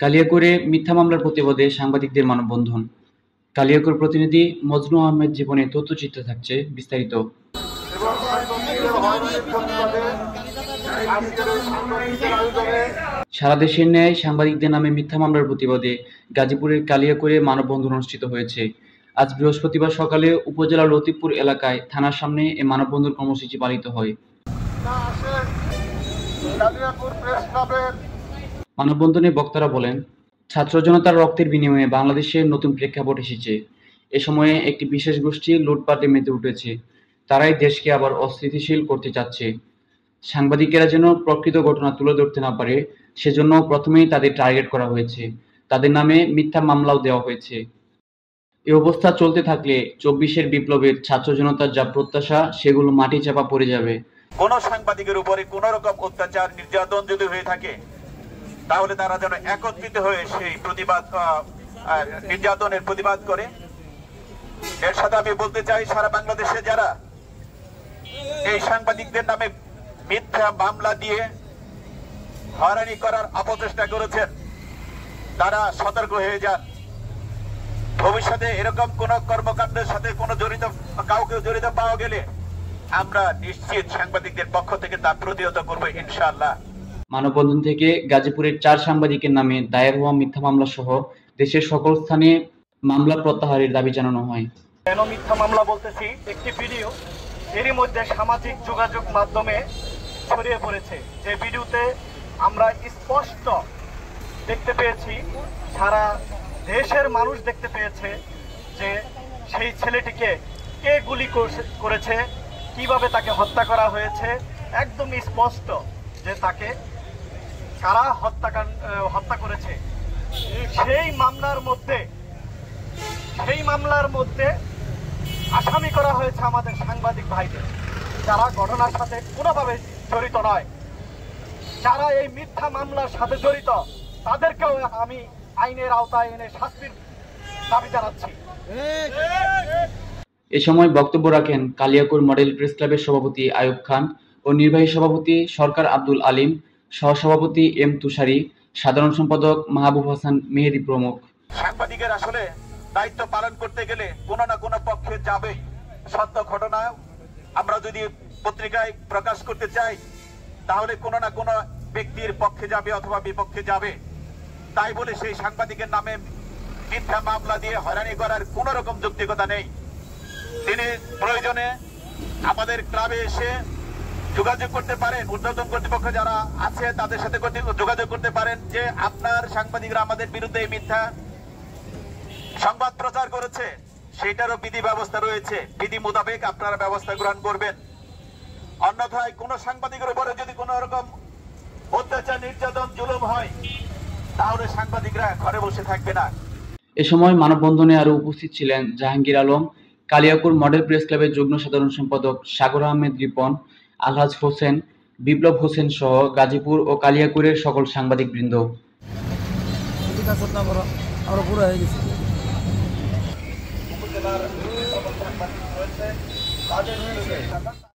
কালিয়াকৈরে মিথ্যা মামলার প্রতিবাদে সাংবাদিকদের মানববন্ধন। কালিয়াকৈর প্রতিনিধি মজনু আহমেদ জীবনে তথ্যচিত্রে থাকছে বিস্তারিত। সারা দেশের ন্যায় সাংবাদিকদের নামে মিথ্যা মামলার প্রতিবাদে গাজীপুরের কালিয়াকৈরে মানববন্ধন অনুষ্ঠিত হয়েছে। আজ বৃহস্পতিবার সকালে উপজেলার লতিফপুর এলাকায় থানার সামনে এ মানববন্ধন কর্মসূচি পালিত হয়। মানববন্ধনে বক্তারা বলেন, ছাত্র জনতার রক্তের বিনিময়ে বাংলাদেশের নতুন প্রেক্ষাপট এসেছে। এ সময়ে একটি বিশেষ গোষ্ঠী লুটপাটে মেতে উঠেছে। তারাই দেশকে আবার অস্থিতিশীল করতে চাচ্ছে। সাংবাদিকেরা যেন প্রকৃত ঘটনা তুলে ধরতে না পারে, সেজন্য প্রথমেই তাদের টার্গেট করা হয়েছে। তাদের নামে মিথ্যা মামলাও দেওয়া হয়েছে। এ অবস্থা চলতে থাকলে ২৪-এর বিপ্লবের ছাত্র জনতার যা প্রত্যাশা, সেগুলো মাটি চাপা পড়ে যাবে। কোন সাংবাদিকের উপরে কোন রকম অত্যাচার নির্যাতন যদি হয়ে থাকে, তাহলে তারা যেন একত্রিত হয়ে সেই প্রতিবাদ নির্যাতনের প্রতিবাদ করে। এর সাথে আমি বলতে চাই, সারা বাংলাদেশে যারা এই সাংবাদিকদের নামে মিথ্যা মামলা দিয়ে হয়রানি করার অপচেষ্টা করেছেন, তারা সতর্ক হয়ে যান। ভবিষ্যতে এরকম কোন কর্মকাণ্ডের সাথে কাউকে জড়িত পাওয়া গেলে আমরা নিশ্চিত সাংবাদিকদের পক্ষ থেকে তা প্রতিহত করবো ইনশাআল্লাহ। মানববন্ধন থেকে গাজীপুরের ৪ সাংবাদিকের নামে দায়ের হওয়া মিথ্যা মামলা সহ দেশের সকল স্থানে মামলা প্রত্যাহারের দাবি জানানো হয়। কেন মিথ্যা মামলা বলতেছি, একটি ভিডিও এরই মধ্যে সামাজিক যোগাযোগ মাধ্যমে ছড়িয়ে পড়েছে। যে ভিডিওতে আমরা স্পষ্ট দেখতে পেয়েছি, সারা দেশের মানুষ দেখতে পেয়েছে যে সেই ছেলেটিকে কে গুলি করেছে, কিভাবে তাকে হত্যা করা হয়েছে। একদম স্পষ্ট যে তাকে কারা হত্যা করেছে। সেই মামলার মধ্যে আসামি করা হয়েছে আমাদের সাংবাদিক ভাইদের, যারা ঘটনার সাথে কোনোভাবে জড়িত নয়। যারা এই মিথ্যা মামলার সাথে জড়িত, তাদেরকেও আমি আইনের আওতায় এনে শাস্তির দাবি জানাচ্ছি। এ সময় বক্তব্য রাখেন কালিয়াকৈর মডেল প্রেস ক্লাবের সভাপতি আয়ুব খান ও নির্বাহী সভাপতি সরকার আব্দুল আলিম, সহসভাপতি এম তুষারি, সাধারণ সম্পাদক মাহবুব হাসান মেহেদী প্রমুখ। সাংবাদিকের আসলে দায়িত্ব পালন করতে গেলে কোনো না কোনো পক্ষে যাবে। সত্য ঘটনা আমরা যদি পত্রিকায় প্রকাশ করতে চাই, তাহলে কোনো না কোনো ব্যক্তির পক্ষে যাবে অথবা বিপক্ষে যাবে। তাই বলে সেই সাংবাদিকের নামে মিথ্যা মামলা দিয়ে হয়রানি করার কোন রকম যৌক্তিকতা নেই। তিনি প্রয়োজনে আমাদের ক্লাবে এসে যোগাযোগ করতে পারেন, ঊর্ধ্বতন কর্তৃপক্ষ যারা আছে তাদের সাথে যোগাযোগ করতে পারেন যে আপনার সাংবাদিকরা আমাদের বিরুদ্ধে মিথ্যা সংবাদ প্রচার করেছে, সেটারও বিধি ব্যবস্থা রয়েছে। বিধি মোতাবেক আপনারা ব্যবস্থা গ্রহণ করবেন। অন্যথায় কোন সাংবাদিকের উপরে যদি কোন রকম অত্যাচার, নির্যাতন, জুলুম হয়, তাহলে সাংবাদিকরা ঘরে বসে থাকবে না। এ সময় মানববন্ধনে আরো উপস্থিত ছিলেন জাহাঙ্গীর আলম, কালিয়াকৈর মডেল প্রেস ক্লাবের যুগ্ম সাধারণ সম্পাদক সাগর আহমেদ রিপন, আলহাজ হোসেন, বিপ্লব হোসেন সহ গাজীপুর ও কালিয়াকৈরের সকল সাংবাদিক বৃন্দ।